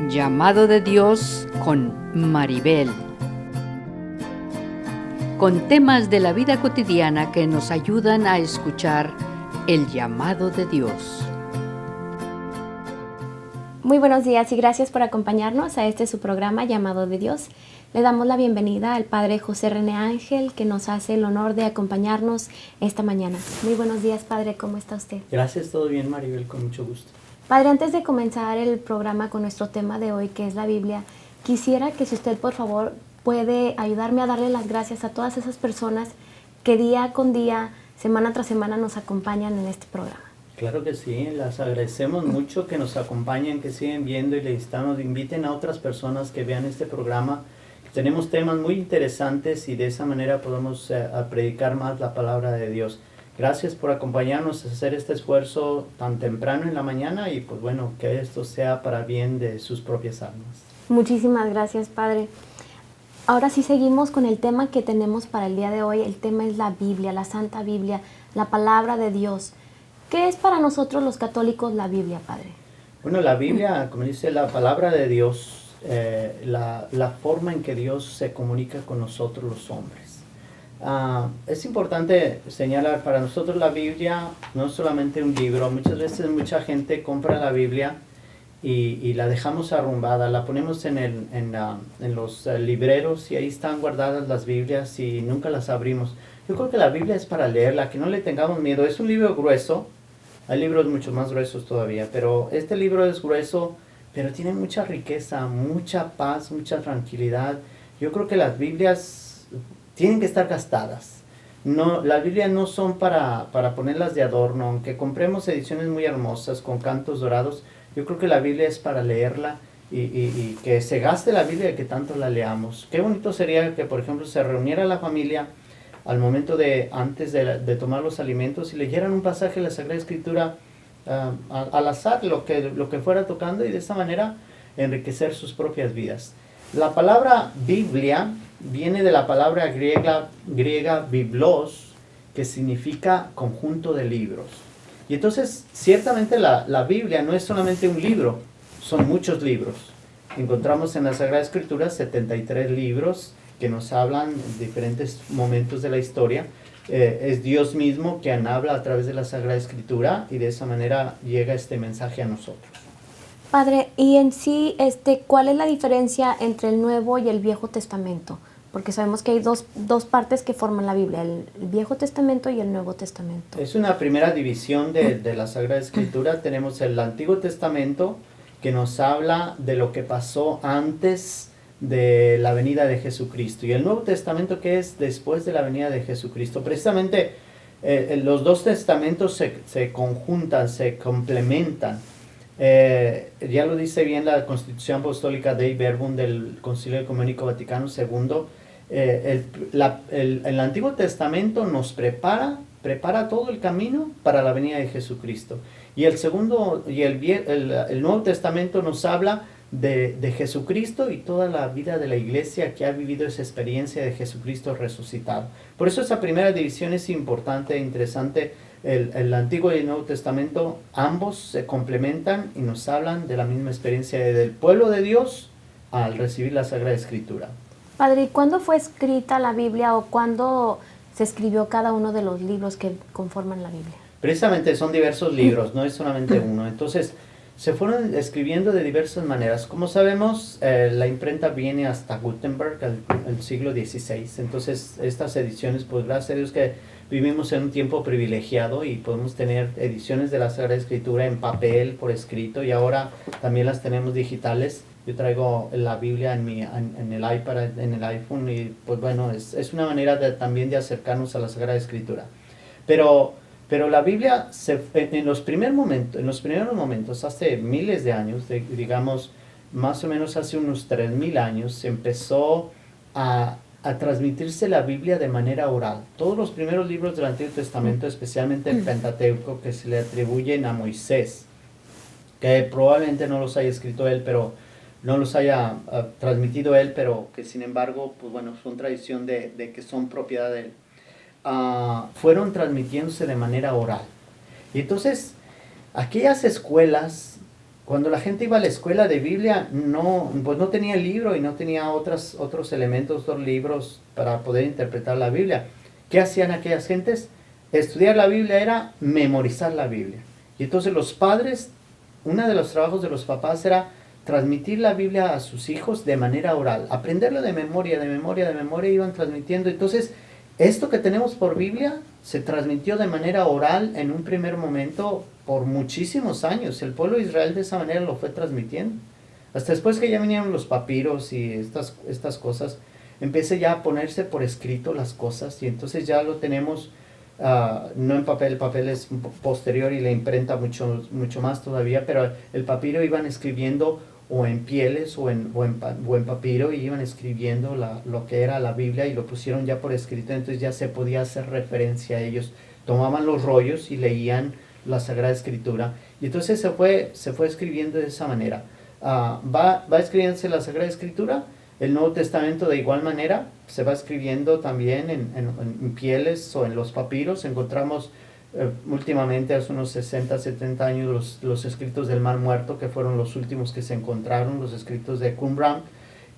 Llamado de Dios con Maribel. Con temas de la vida cotidiana que nos ayudan a escuchar el llamado de Dios. Muy buenos días y gracias por acompañarnos a su programa Llamado de Dios. Le damos la bienvenida al Padre José René Ángel, que nos hace el honor de acompañarnos esta mañana. Muy buenos días, Padre, ¿cómo está usted? Gracias, todo bien, Maribel, con mucho gusto. Padre, antes de comenzar el programa con nuestro tema de hoy, que es la Biblia, quisiera que si usted, por favor, puede ayudarme a darle las gracias a todas esas personas que día con día, semana tras semana nos acompañan en este programa. Claro que sí, las agradecemos mucho que nos acompañen, que siguen viendo y les inviten a otras personas que vean este programa. Tenemos temas muy interesantes y de esa manera podemos predicar más la palabra de Dios. Gracias por acompañarnos a hacer este esfuerzo tan temprano en la mañana y pues bueno, que esto sea para bien de sus propias almas. Muchísimas gracias, Padre. Ahora sí seguimos con el tema que tenemos para el día de hoy. El tema es la Biblia, la Santa Biblia, la palabra de Dios. ¿Qué es para nosotros los católicos la Biblia, Padre? Bueno, la Biblia, como dice la palabra de Dios, la forma en que Dios se comunica con nosotros los hombres. Es importante señalar, para nosotros la Biblia no es solamente un libro. Muchas veces mucha gente compra la Biblia y la dejamos arrumbada, la ponemos en los libreros y ahí están guardadas las Biblias y nunca las abrimos. Yo creo que la Biblia es para leerla, que no le tengamos miedo. Es un libro grueso, hay libros mucho más gruesos todavía, pero este libro es grueso, pero tiene mucha riqueza, mucha paz, mucha tranquilidad. Yo creo que las Biblias tienen que estar gastadas. No, las Biblias no son para ponerlas de adorno, aunque compremos ediciones muy hermosas con cantos dorados. Yo creo que la Biblia es para leerla y que se gaste la Biblia y que tanto la leamos. Qué bonito sería que, por ejemplo, se reuniera la familia al momento antes de tomar los alimentos y leyeran un pasaje de la Sagrada Escritura al azar, lo que fuera tocando, y de esa manera enriquecer sus propias vidas. La palabra Biblia viene de la palabra griega biblos, que significa conjunto de libros. Y entonces, ciertamente la Biblia no es solamente un libro, son muchos libros. Encontramos en la Sagrada Escritura 73 libros que nos hablan en diferentes momentos de la historia. Es Dios mismo quien habla a través de la Sagrada Escritura y de esa manera llega este mensaje a nosotros. Padre, y en sí, ¿cuál es la diferencia entre el Nuevo y el Viejo Testamento? Porque sabemos que hay dos partes que forman la Biblia, el Viejo Testamento y el Nuevo Testamento. Es una primera división de la Sagrada Escritura. Tenemos el Antiguo Testamento, que nos habla de lo que pasó antes de la venida de Jesucristo, y el Nuevo Testamento, que es después de la venida de Jesucristo. Precisamente los dos testamentos se conjuntan, se complementan. Ya lo dice bien la Constitución Apostólica Dei Verbum del Concilio Ecuménico Vaticano II. El Antiguo Testamento nos prepara todo el camino para la venida de Jesucristo, y el Nuevo Testamento nos habla de Jesucristo y toda la vida de la iglesia que ha vivido esa experiencia de Jesucristo resucitado. Por eso esa primera división es importante e interesante. El Antiguo y el Nuevo Testamento, ambos se complementan y nos hablan de la misma experiencia del pueblo de Dios al recibir la Sagrada Escritura. Padre, ¿y cuándo fue escrita la Biblia o cuándo se escribió cada uno de los libros que conforman la Biblia? Precisamente son diversos libros, no es solamente uno. Entonces, se fueron escribiendo de diversas maneras. Como sabemos, la imprenta viene hasta Gutenberg, el siglo XVI. Entonces, estas ediciones, pues gracias a Dios que vivimos en un tiempo privilegiado y podemos tener ediciones de la Sagrada Escritura en papel, por escrito, y ahora también las tenemos digitales. Yo traigo la Biblia en el iPad, en el iPhone, y pues bueno, es una manera también de acercarnos a la Sagrada Escritura. Pero la Biblia, en los primeros momentos, hace miles de años, digamos, más o menos hace unos 3000 años, se empezó a transmitirse la Biblia de manera oral. Todos los primeros libros del Antiguo Testamento, especialmente el Pentateuco, que se le atribuyen a Moisés, que probablemente no los haya escrito él, pero no los haya transmitido él, pero que sin embargo, pues bueno, son tradición de que son propiedad de él. Fueron transmitiéndose de manera oral. Y entonces, aquellas escuelas cuando la gente iba a la escuela de Biblia, pues no tenía libro y no tenía otros elementos, otros libros para poder interpretar la Biblia. ¿Qué hacían aquellas gentes? Estudiar la Biblia era memorizar la Biblia. Y entonces los padres, uno de los trabajos de los papás era transmitir la Biblia a sus hijos de manera oral, aprenderlo de memoria, iban transmitiendo. Entonces, esto que tenemos por Biblia se transmitió de manera oral en un primer momento por muchísimos años. El pueblo de Israel de esa manera lo fue transmitiendo. Hasta después que ya vinieron los papiros y estas cosas, empieza ya a ponerse por escrito las cosas y entonces ya lo tenemos no en papel, el papel es posterior y la imprenta mucho más todavía, pero el papiro iban escribiendo o en pieles o en papiro y iban escribiendo lo que era la Biblia y lo pusieron ya por escrito, entonces ya se podía hacer referencia a ellos. Tomaban los rollos y leían la Sagrada Escritura y entonces se fue escribiendo de esa manera. Va escribiéndose la Sagrada Escritura, el Nuevo Testamento de igual manera se va escribiendo también en pieles o en los papiros. Encontramos últimamente, hace unos 60, 70 años, los escritos del Mar Muerto, que fueron los últimos que se encontraron, los escritos de Qumran,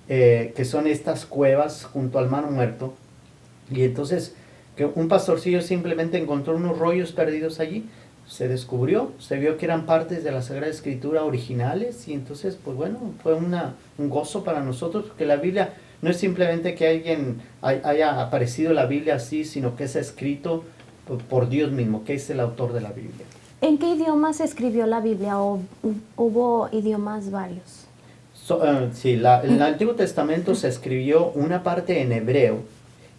que son estas cuevas junto al Mar Muerto. Y entonces, que un pastorcillo simplemente encontró unos rollos perdidos allí, se descubrió, se vio que eran partes de la Sagrada Escritura originales, y entonces, pues bueno, fue un gozo para nosotros, porque la Biblia no es simplemente que alguien haya aparecido la Biblia así, sino que es escrito por Dios mismo, que es el autor de la Biblia. ¿En qué idioma se escribió la Biblia o hubo idiomas varios? Sí, en el Antiguo Testamento se escribió una parte en hebreo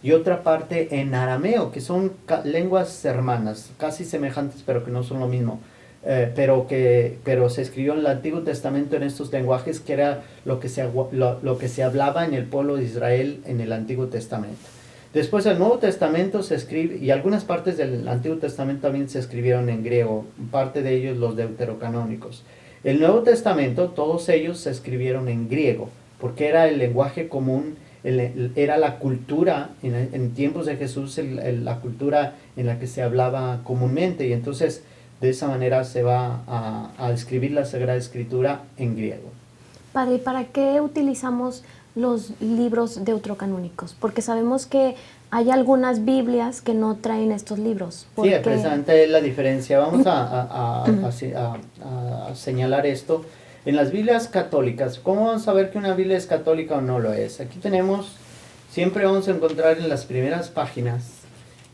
y otra parte en arameo, que son lenguas hermanas, casi semejantes, pero que no son lo mismo. Pero se escribió en el Antiguo Testamento en estos lenguajes, que era lo que se hablaba en el pueblo de Israel en el Antiguo Testamento. Después el Nuevo Testamento se escribe, y algunas partes del Antiguo Testamento también se escribieron en griego, parte de ellos los deuterocanónicos. El Nuevo Testamento, todos ellos se escribieron en griego, porque era el lenguaje común, era la cultura, en tiempos de Jesús, la cultura en la que se hablaba comúnmente, y entonces de esa manera se va a escribir la Sagrada Escritura en griego. Padre, ¿para qué utilizamos los libros deuterocanónicos? Porque sabemos que hay algunas Biblias que no traen estos libros. Sí, precisamente es la diferencia. Vamos a señalar esto. En las Biblias católicas, ¿cómo vamos a saber que una Biblia es católica o no lo es? Aquí siempre vamos a encontrar en las primeras páginas,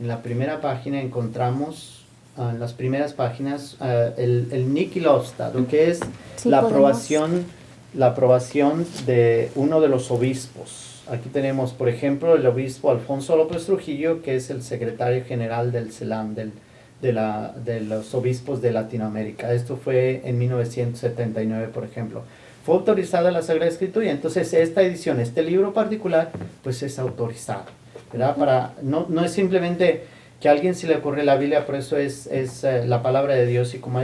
en la primera página encontramos en las primeras páginas el Niki Lovstad, que es sí, la aprobación de uno de los obispos. Aquí tenemos, por ejemplo, el obispo Alfonso López Trujillo, que es el secretario general del CELAM, de los obispos de Latinoamérica. Esto fue en 1979, por ejemplo. Fue autorizada la Sagrada Escritura y entonces esta edición, este libro particular, pues es autorizado, ¿verdad? No es simplemente que a alguien se le ocurre la Biblia, por eso es la palabra de Dios, y como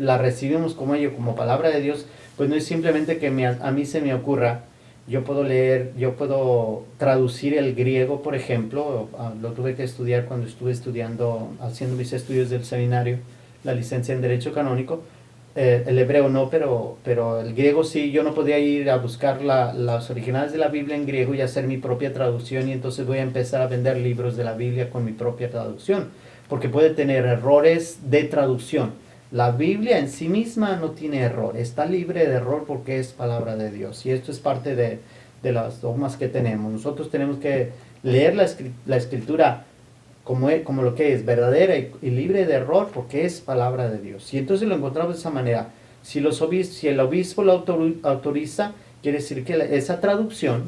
la recibimos como palabra de Dios, pues no es simplemente que a mí se me ocurra. Yo puedo traducir el griego, por ejemplo, lo tuve que estudiar cuando estuve haciendo mis estudios del seminario, la licencia en Derecho Canónico. El hebreo no, pero el griego sí. Yo no podía ir a buscar las originales de la Biblia en griego y hacer mi propia traducción, y entonces voy a empezar a vender libros de la Biblia con mi propia traducción, porque puede tener errores de traducción. La Biblia en sí misma no tiene error, está libre de error porque es palabra de Dios, y esto es parte de las dogmas que tenemos. Nosotros tenemos que leer la Escritura como lo que es, verdadera y libre de error, porque es palabra de Dios. Y entonces lo encontramos de esa manera. Si el obispo lo autoriza, quiere decir que esa traducción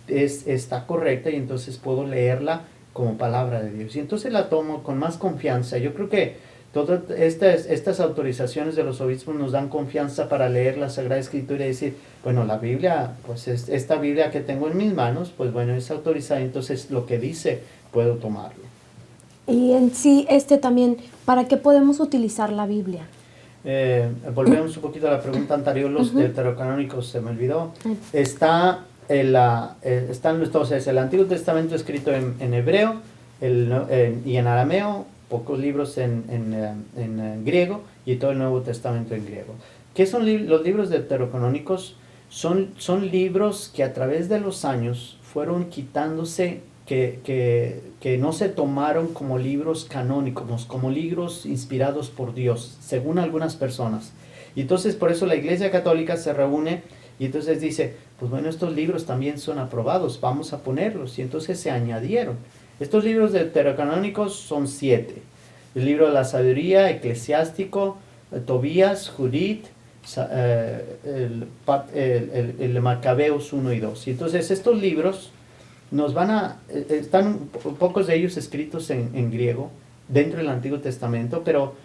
está correcta, y entonces puedo leerla como palabra de Dios. Y entonces la tomo con más confianza. Yo creo que todas estas autorizaciones de los obispos nos dan confianza para leer la Sagrada Escritura y decir, bueno, la Biblia, pues esta Biblia que tengo en mis manos, pues bueno, es autorizada, entonces lo que dice puedo tomarlo. Y en sí, también, ¿para qué podemos utilizar la Biblia? Volvemos un poquito a la pregunta anterior, los deuterocanónicos, se me olvidó. Están entonces el Antiguo Testamento escrito en hebreo y en arameo, pocos libros en griego, y todo el Nuevo Testamento en griego. ¿Qué son los libros deuterocanónicos? Son libros que a través de los años fueron quitándose, que no se tomaron como libros canónicos, como libros inspirados por Dios, según algunas personas. Y entonces por eso la Iglesia Católica se reúne y entonces dice, pues bueno, estos libros también son aprobados, vamos a ponerlos. Y entonces se añadieron. Estos libros deuterocanónicos son 7. El libro de la sabiduría, Eclesiástico, Tobías, Judith, el Macabeos 1 y 2. Y entonces estos libros están pocos de ellos escritos en griego, dentro del Antiguo Testamento, pero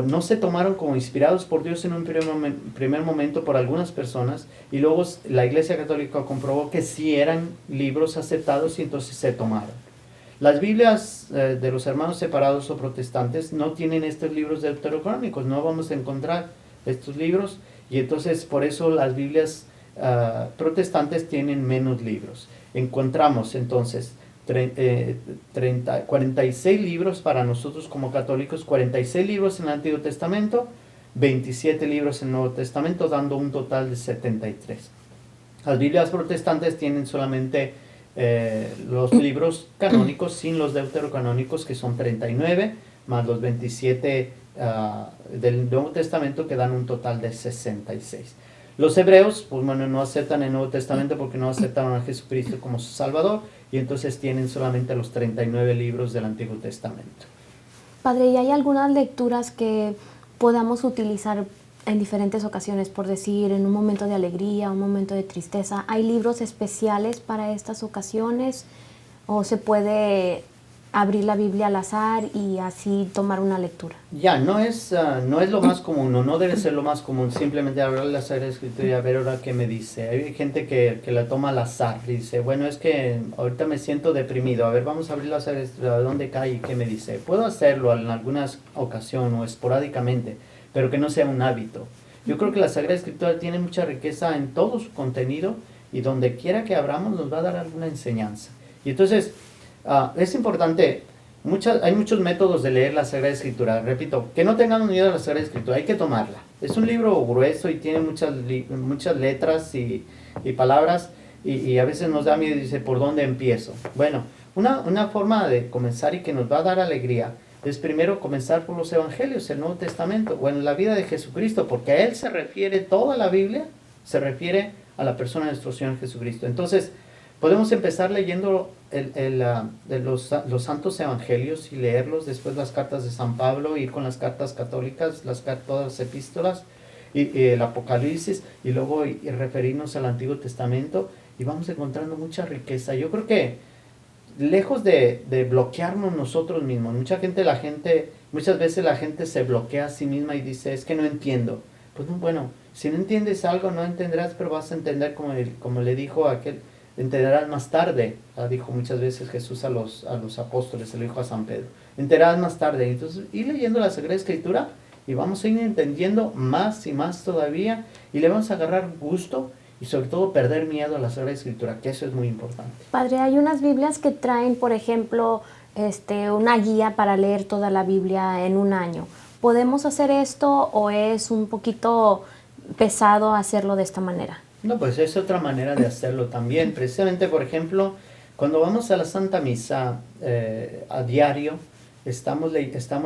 no se tomaron como inspirados por Dios en un primer momento por algunas personas, y luego la Iglesia Católica comprobó que sí eran libros aceptados y entonces se tomaron. Las Biblias de los hermanos separados o protestantes no tienen estos libros deuterocanónicos, no vamos a encontrar estos libros, y entonces por eso las Biblias protestantes tienen menos libros. Encontramos entonces 46 libros para nosotros como católicos, 46 libros en el Antiguo Testamento, 27 libros en el Nuevo Testamento, dando un total de 73. Las Biblias protestantes tienen solamente los libros canónicos, sin los deuterocanónicos, que son 39, más los 27 del Nuevo Testamento, que dan un total de 66. Los hebreos, pues bueno, no aceptan el Nuevo Testamento porque no aceptaron a Jesucristo como su Salvador, y entonces tienen solamente los 39 libros del Antiguo Testamento. Padre, ¿y hay algunas lecturas que podamos utilizar en diferentes ocasiones? Por decir, en un momento de alegría, un momento de tristeza. ¿Hay libros especiales para estas ocasiones? ¿O se puede abrir la Biblia al azar y así tomar una lectura? Ya, no es lo más común, no debe ser lo más común, simplemente abrir la Sagrada Escritura y a ver ahora qué me dice. Hay gente que la toma al azar y dice, bueno, es que ahorita me siento deprimido, a ver, vamos a abrir la Sagrada Escritura, ¿a dónde cae y qué me dice? Puedo hacerlo en algunas ocasiones o esporádicamente, pero que no sea un hábito. Yo creo que la Sagrada Escritura tiene mucha riqueza en todo su contenido, y donde quiera que abramos nos va a dar alguna enseñanza. Y entonces, es importante, hay muchos métodos de leer la Sagrada Escritura. Repito, que no tengamos miedo a la Sagrada Escritura, hay que tomarla. Es un libro grueso y tiene muchas letras y palabras, y a veces nos da miedo y dice, ¿por dónde empiezo? Bueno, una forma de comenzar y que nos va a dar alegría es primero comenzar por los Evangelios, el Nuevo Testamento, bueno, la vida de Jesucristo, porque a Él se refiere toda la Biblia, se refiere a la persona de nuestro Señor Jesucristo. Entonces, podemos empezar leyendo los santos evangelios y leerlos, después las cartas de San Pablo, ir con las cartas católicas, todas las epístolas, y el Apocalipsis, y luego referirnos al Antiguo Testamento, y vamos encontrando mucha riqueza. Yo creo que lejos de bloquearnos nosotros mismos, muchas veces la gente se bloquea a sí misma y dice, es que no entiendo. Pues no, bueno, si no entiendes algo, no entenderás, pero vas a entender como le dijo aquel, entenderás más tarde, dijo muchas veces Jesús a los apóstoles, se lo dijo a San Pedro, entenderás más tarde. Entonces, ir leyendo la Sagrada Escritura y vamos a ir entendiendo más y más todavía, y le vamos a agarrar gusto y sobre todo perder miedo a la Sagrada Escritura, que eso es muy importante. Padre, hay unas Biblias que traen, por ejemplo, una guía para leer toda la Biblia en un año. ¿Podemos hacer esto o es un poquito pesado hacerlo de esta manera? No, pues es otra manera de hacerlo también. Precisamente, por ejemplo, cuando vamos a la Santa Misa a diario, estamos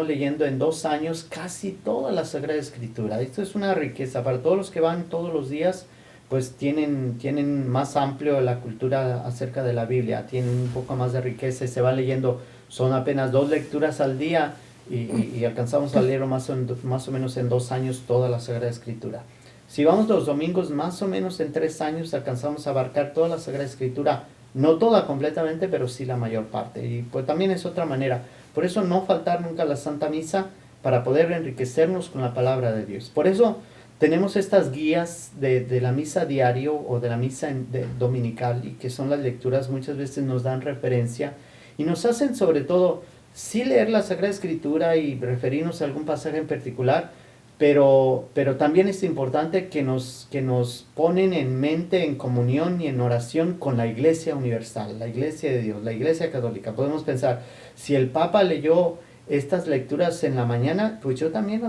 leyendo en 2 años casi toda la Sagrada Escritura. Esto es una riqueza para todos los que van todos los días, pues tienen más amplio la cultura acerca de la Biblia, tienen un poco más de riqueza y se va leyendo. Son apenas 2 lecturas al día y alcanzamos a leer más o menos en 2 años toda la Sagrada Escritura. Si vamos los domingos, más o menos en 3 años alcanzamos a abarcar toda la Sagrada Escritura. No toda completamente, pero sí la mayor parte. Y pues también es otra manera. Por eso no faltar nunca a la Santa Misa, para poder enriquecernos con la palabra de Dios. Por eso tenemos estas guías de la misa diario o de la misa dominical, y que son las lecturas, muchas veces nos dan referencia y nos hacen sobre todo sí leer la Sagrada Escritura y referirnos a algún pasaje en particular, pero también es importante que nos ponen en mente, en comunión y en oración con la Iglesia universal, la Iglesia de Dios, la Iglesia católica. Podemos pensar, si el Papa leyó estas lecturas en la mañana, pues yo también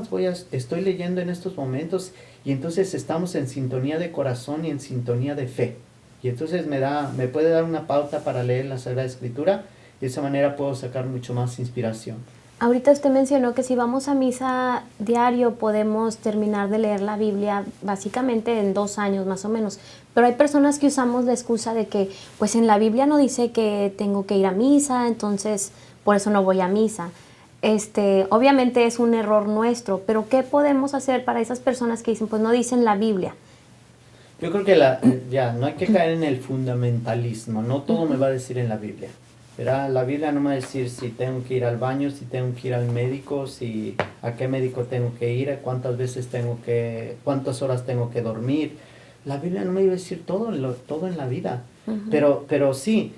estoy leyendo en estos momentos, y entonces estamos en sintonía de corazón y en sintonía de fe. Y entonces me puede dar una pauta para leer la Sagrada Escritura, y de esa manera puedo sacar mucho más inspiración. Ahorita usted mencionó que si vamos a misa diario podemos terminar de leer la Biblia básicamente en 2 años más o menos, pero hay personas que usamos la excusa de que pues en la Biblia no dice que tengo que ir a misa, entonces por eso no voy a misa. Obviamente es un error nuestro, pero ¿qué podemos hacer para esas personas que dicen pues no dicen la Biblia? Yo creo que no hay que caer en el fundamentalismo, no todo me va a decir en la Biblia. ¿Verdad? La Biblia no me va a decir si tengo que ir al baño, si tengo que ir al médico, a qué médico tengo que ir, cuántas horas tengo que dormir. La Biblia no me va a decir todo en la vida. Pero sí,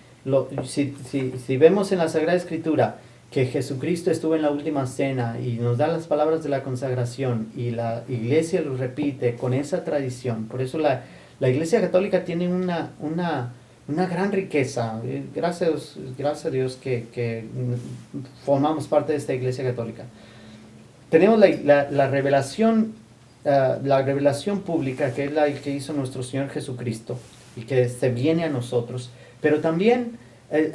si vemos en la Sagrada Escritura que Jesucristo estuvo en la última cena y nos da las palabras de la consagración y la Iglesia lo repite con esa tradición. Por eso la Iglesia Católica tiene una gran riqueza. Gracias a Dios que formamos parte de esta Iglesia Católica. Tenemos la revelación pública, que es la que hizo nuestro Señor Jesucristo y que se viene a nosotros. Pero también,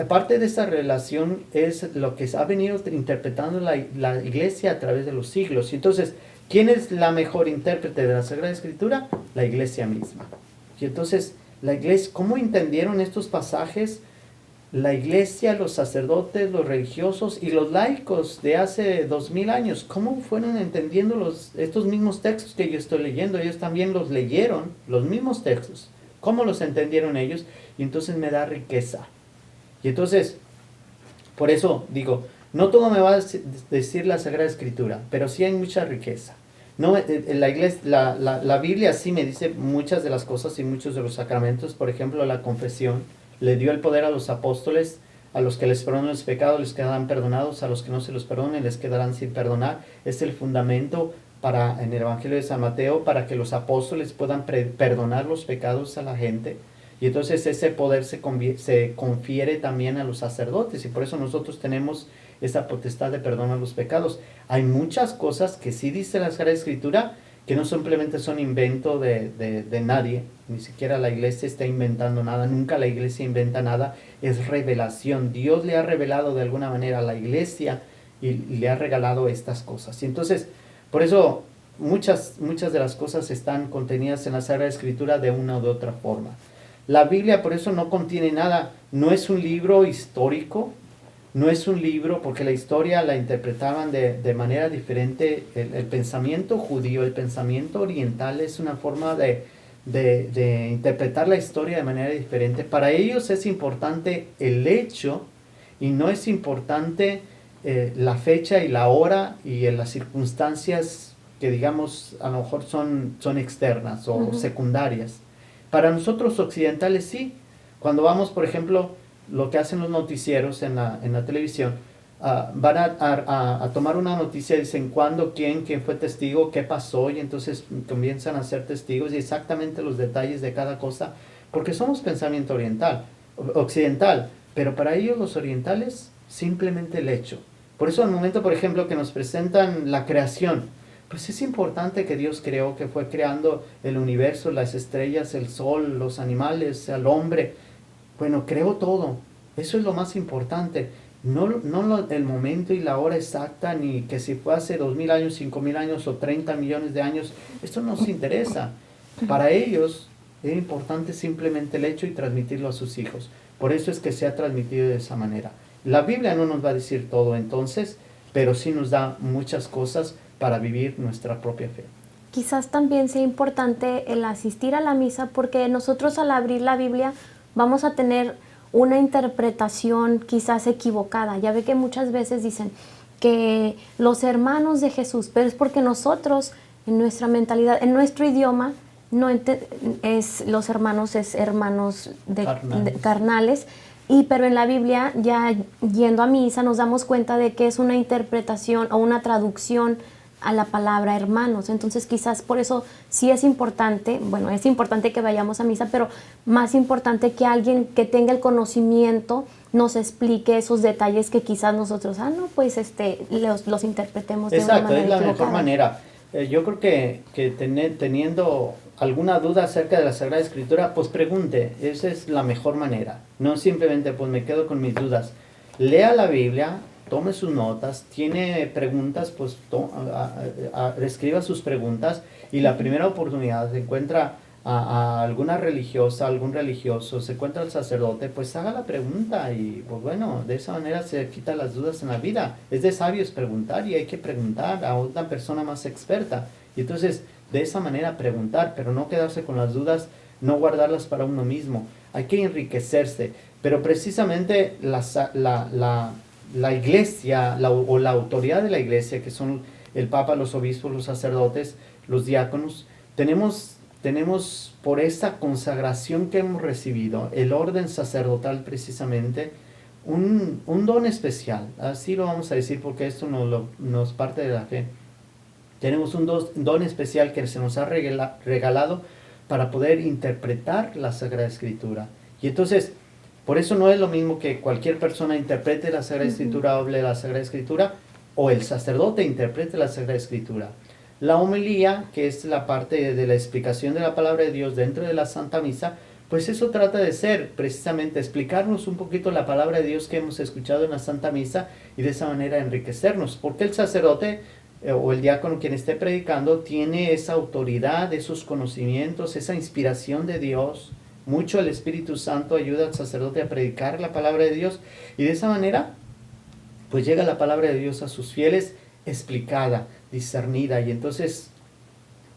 parte de esa revelación es lo que ha venido interpretando la Iglesia a través de los siglos. Entonces, ¿quién es la mejor intérprete de la Sagrada Escritura? La Iglesia misma. Y entonces, la Iglesia, ¿cómo entendieron estos pasajes? La Iglesia, los sacerdotes, los religiosos y los laicos de hace 2000 años, ¿cómo fueron entendiendo estos mismos textos que yo estoy leyendo? Ellos también los leyeron, los mismos textos. ¿Cómo los entendieron ellos? Y entonces me da riqueza. Y entonces, por eso digo, no todo me va a decir la Sagrada Escritura, pero sí hay mucha riqueza. No, la Biblia sí me dice muchas de las cosas y muchos de los sacramentos. Por ejemplo, la confesión le dio el poder a los apóstoles: a los que les perdonan los pecados les quedarán perdonados, a los que no se los perdonen les quedarán sin perdonar. Es el fundamento en el Evangelio de San Mateo para que los apóstoles puedan perdonar los pecados a la gente. Y entonces ese poder se confiere también a los sacerdotes, y por eso nosotros tenemos esa potestad de perdonar los pecados. Hay muchas cosas que sí dice la Sagrada Escritura, que no simplemente son invento de nadie, ni siquiera la Iglesia está inventando nada, nunca la Iglesia inventa nada, es revelación. Dios le ha revelado de alguna manera a la Iglesia y le ha regalado estas cosas. Y entonces, por eso muchas de las cosas están contenidas en la Sagrada Escritura de una u otra forma. La Biblia por eso no contiene nada, no es un libro histórico, no es un libro, porque la historia la interpretaban de manera diferente. El pensamiento judío, el pensamiento oriental es una forma de interpretar la historia de manera diferente. Para ellos es importante el hecho y no es importante la fecha y la hora y las circunstancias que digamos a lo mejor son externas o secundarias. Para nosotros occidentales sí. Cuando vamos, por ejemplo, lo que hacen los noticieros en la televisión, van a tomar una noticia y dicen cuándo, quién fue testigo, qué pasó, y entonces comienzan a ser testigos y exactamente los detalles de cada cosa, porque somos pensamiento occidental, pero para ellos los orientales simplemente el hecho. Por eso al momento, por ejemplo, que nos presentan la creación, pues es importante que Dios creó, que fue creando el universo, las estrellas, el sol, los animales, el hombre. Bueno, creó todo. Eso es lo más importante. No el momento y la hora exacta, ni que si fue hace 2000 años, 5000 años o 30 millones de años. Esto no nos interesa. Para ellos es importante simplemente el hecho y transmitirlo a sus hijos. Por eso es que se ha transmitido de esa manera. La Biblia no nos va a decir todo entonces, pero sí nos da muchas cosas para vivir nuestra propia fe. Quizás también sea importante el asistir a la misa, porque nosotros al abrir la Biblia vamos a tener una interpretación quizás equivocada. Ya ve que muchas veces dicen que los hermanos de Jesús, pero es porque nosotros en nuestra mentalidad, en nuestro idioma, los hermanos es hermanos carnales. Pero en la Biblia, ya yendo a misa, nos damos cuenta de que es una interpretación o una traducción a la palabra hermanos. Entonces quizás por eso sí es importante, bueno, es importante que vayamos a misa, pero más importante que alguien que tenga el conocimiento nos explique esos detalles que quizás nosotros, no, pues los interpretemos de una Exacto, manera es la equivocada. mejor manera. Yo creo que teniendo alguna duda acerca de la Sagrada Escritura, pues pregunte, esa es la mejor manera. No simplemente pues me quedo con mis dudas. Lea la Biblia, tome sus notas, tiene preguntas, pues escriba sus preguntas y la primera oportunidad se encuentra a alguna religiosa, algún religioso, se encuentra el sacerdote, pues haga la pregunta y pues bueno, de esa manera se quitan las dudas en la vida. Es de sabios preguntar y hay que preguntar a una persona más experta. Y entonces, de esa manera preguntar, pero no quedarse con las dudas, no guardarlas para uno mismo. Hay que enriquecerse, pero precisamente la iglesia o la autoridad de la iglesia, que son el papa, los obispos, los sacerdotes, los diáconos, tenemos por esta consagración que hemos recibido, el orden sacerdotal precisamente, un don especial. Así lo vamos a decir porque esto nos parte de la fe. Tenemos un don especial que se nos ha regalado para poder interpretar la Sagrada Escritura. Y entonces, por eso no es lo mismo que cualquier persona interprete la Sagrada Escritura, hable la Sagrada Escritura, o el sacerdote interprete la Sagrada Escritura. La homilía, que es la parte de la explicación de la palabra de Dios dentro de la Santa Misa, pues eso trata de ser precisamente explicarnos un poquito la palabra de Dios que hemos escuchado en la Santa Misa y de esa manera enriquecernos. Porque el sacerdote o el diácono quien esté predicando tiene esa autoridad, esos conocimientos, esa inspiración de Dios. Mucho el Espíritu Santo ayuda al sacerdote a predicar la palabra de Dios y de esa manera pues llega la palabra de Dios a sus fieles explicada, discernida, y entonces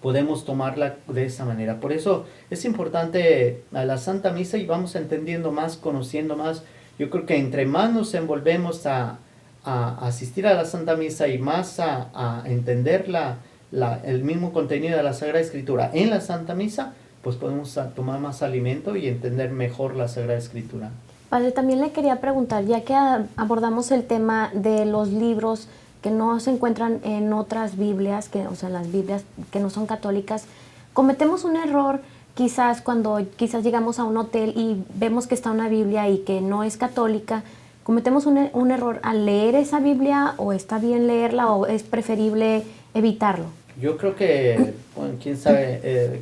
podemos tomarla de esa manera. Por eso es importante a la Santa Misa y vamos entendiendo más, conociendo más. Yo creo que entre más nos envolvemos a asistir a la Santa Misa y más a entender el mismo contenido de la Sagrada Escritura en la Santa Misa, pues podemos tomar más alimento y entender mejor la Sagrada Escritura. Padre, también le quería preguntar, ya que abordamos el tema de los libros que no se encuentran en otras Biblias, o sea, las Biblias que no son católicas, cometemos un error quizás cuando llegamos a un hotel y vemos que está una Biblia y que no es católica. ¿Cometemos un error al leer esa Biblia o está bien leerla o es preferible evitarlo? Yo creo que, bueno, quién sabe,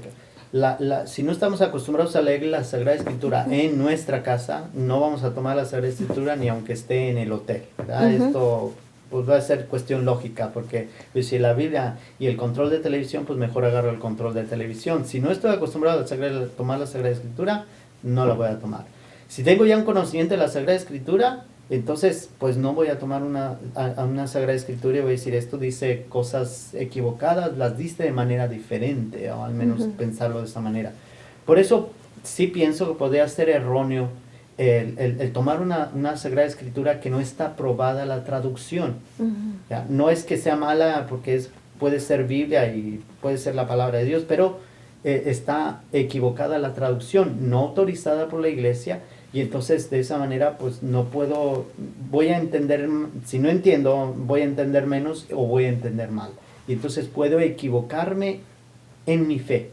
si no estamos acostumbrados a leer la Sagrada Escritura en nuestra casa, no vamos a tomar la Sagrada Escritura ni aunque esté en el hotel, ¿verdad? Esto pues va a ser cuestión lógica, porque pues, si la Biblia y el control de televisión, pues mejor agarro el control de televisión. Si no estoy acostumbrado a tomar la Sagrada Escritura, no la voy a tomar. Si tengo ya un conocimiento de la Sagrada Escritura, entonces pues no voy a tomar una Sagrada Escritura y voy a decir, esto dice cosas equivocadas, las dice de manera diferente, o al menos pensarlo de esa manera. Por eso sí pienso que podría ser erróneo el tomar una Sagrada Escritura que no está aprobada la traducción. ¿Ya? No es que sea mala, porque puede ser Biblia y puede ser la palabra de Dios, pero está equivocada la traducción, no autorizada por la Iglesia, y entonces de esa manera pues no puedo, voy a entender, si no entiendo, voy a entender menos o voy a entender mal. Y entonces puedo equivocarme en mi fe.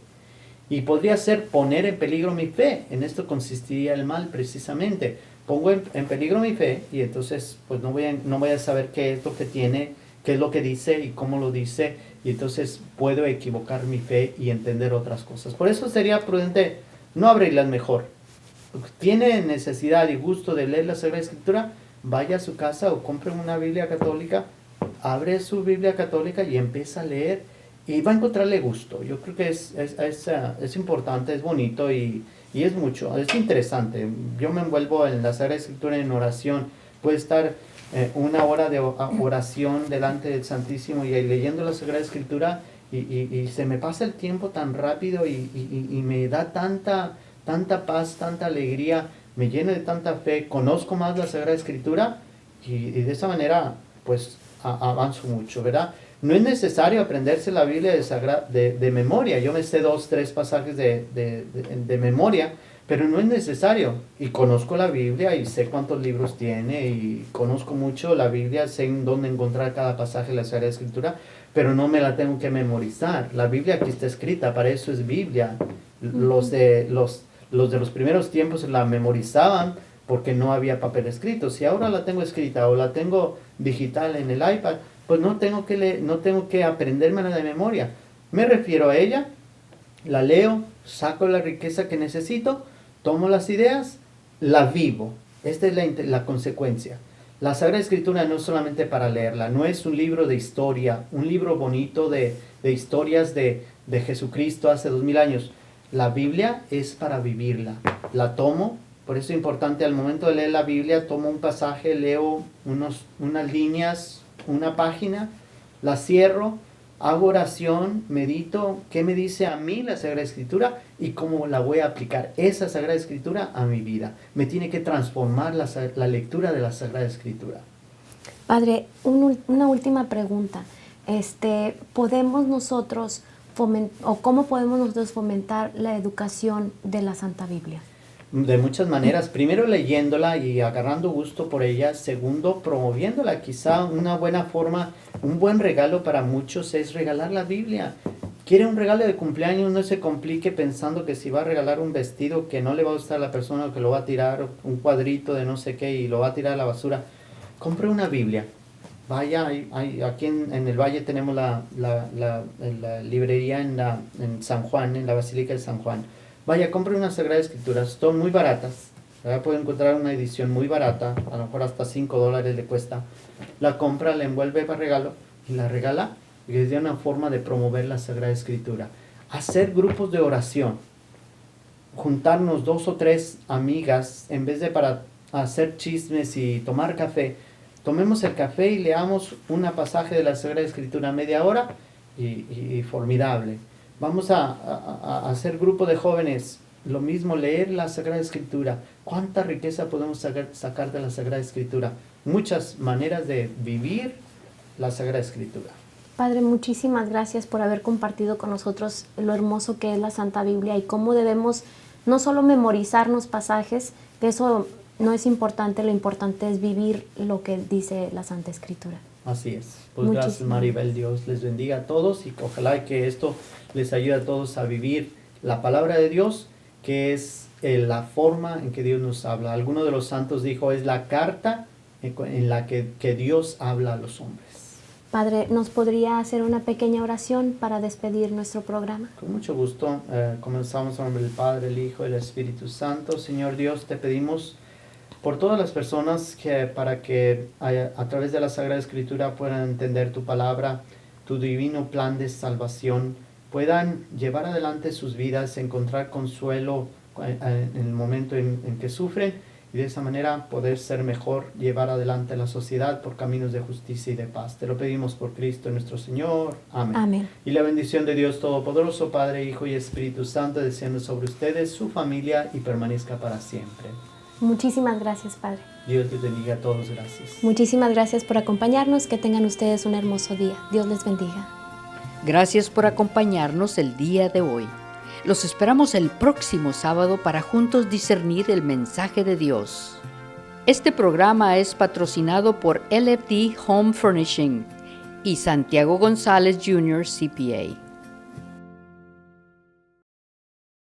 Y podría ser poner en peligro mi fe. En esto consistiría el mal precisamente. Pongo en peligro mi fe y entonces pues no voy a saber qué es lo que tiene, qué es lo que dice y cómo lo dice. Y entonces puedo equivocar mi fe y entender otras cosas. Por eso sería prudente no abrirlas mejor. Tiene necesidad y gusto de leer la Sagrada Escritura, vaya a su casa o compre una Biblia católica, abre su Biblia católica y empieza a leer. Y va a encontrarle gusto. Yo creo que es importante, es bonito y es mucho, es interesante. Yo me envuelvo en la Sagrada Escritura en oración. Puede estar una hora de oración delante del Santísimo y leyendo la Sagrada Escritura y se me pasa el tiempo tan rápido y me da tanta paz, tanta alegría, me llena de tanta fe, conozco más la Sagrada Escritura y de esa manera pues avanzo mucho, ¿verdad? No es necesario aprenderse la Biblia de memoria. Yo me sé 2, 3 pasajes de memoria, pero no es necesario. Y conozco la Biblia y sé cuántos libros tiene y conozco mucho la Biblia, sé en dónde encontrar cada pasaje de la Sagrada Escritura, pero no me la tengo que memorizar. La Biblia aquí está escrita, para eso es Biblia. Los de los primeros tiempos la memorizaban porque no había papel escrito. Si ahora la tengo escrita o la tengo digital en el iPad, pues no tengo que aprendérmela de memoria. Me refiero a ella, la leo, saco la riqueza que necesito, tomo las ideas, la vivo. Esta es la consecuencia. La Sagrada Escritura no es solamente para leerla, no es un libro de historia, un libro bonito de historias de Jesucristo hace 2000 años. La Biblia es para vivirla. La tomo, por eso es importante al momento de leer la Biblia, tomo un pasaje, leo unas líneas, una página, la cierro, hago oración, medito, qué me dice a mí la Sagrada Escritura y cómo la voy a aplicar esa Sagrada Escritura a mi vida. Me tiene que transformar la lectura de la Sagrada Escritura. Padre, una última pregunta. ¿Podemos nosotros cómo podemos nosotros fomentar la educación de la Santa Biblia? De muchas maneras. Primero, leyéndola y agarrando gusto por ella. Segundo, promoviéndola. Quizá una buena forma, un buen regalo para muchos es regalar la Biblia. Quiere un regalo de cumpleaños, no se complique pensando que si va a regalar un vestido que no le va a gustar a la persona o que lo va a tirar, un cuadrito de no sé qué y lo va a tirar a la basura. Compre una Biblia. Vaya, aquí en el Valle tenemos la librería en San Juan, en la Basílica de San Juan. Vaya, compre unas Sagradas Escrituras, son muy baratas. Puede encontrar una edición muy barata, a lo mejor hasta $5 le cuesta. La compra, la envuelve para regalo y la regala, y es una forma de promover la Sagrada Escritura. Hacer grupos de oración, juntarnos 2 o 3 amigas, en vez de para hacer chismes y tomar café, tomemos el café y leamos un pasaje de la Sagrada Escritura media hora y formidable. Vamos a hacer grupo de jóvenes, lo mismo, leer la Sagrada Escritura. ¿Cuánta riqueza podemos sacar de la Sagrada Escritura? Muchas maneras de vivir la Sagrada Escritura. Padre, muchísimas gracias por haber compartido con nosotros lo hermoso que es la Santa Biblia y cómo debemos no solo memorizarnos pasajes, que eso no es importante, lo importante es vivir lo que dice la Santa Escritura. Así es. Pues gracias, Maribel. Dios les bendiga a todos y ojalá que esto les ayude a todos a vivir la palabra de Dios, que es la forma en que Dios nos habla. Alguno de los santos dijo, es la carta en la que Dios habla a los hombres. Padre, ¿nos podría hacer una pequeña oración para despedir nuestro programa? Con mucho gusto. Comenzamos en nombre del Padre, el Hijo y el Espíritu Santo. Señor Dios, te pedimos por todas las personas para que a través de la Sagrada Escritura puedan entender tu palabra, tu divino plan de salvación, puedan llevar adelante sus vidas, encontrar consuelo en el momento en que sufren y de esa manera poder ser mejor, llevar adelante la sociedad por caminos de justicia y de paz. Te lo pedimos por Cristo nuestro Señor. Amén. Amén. Y la bendición de Dios Todopoderoso, Padre, Hijo y Espíritu Santo, descienda sobre ustedes, su familia y permanezca para siempre. Muchísimas gracias, Padre. Dios les bendiga a todos. Gracias. Muchísimas gracias por acompañarnos. Que tengan ustedes un hermoso día. Dios les bendiga. Gracias por acompañarnos el día de hoy. Los esperamos el próximo sábado para juntos discernir el mensaje de Dios. Este programa es patrocinado por LFD Home Furnishing y Santiago González Jr. CPA.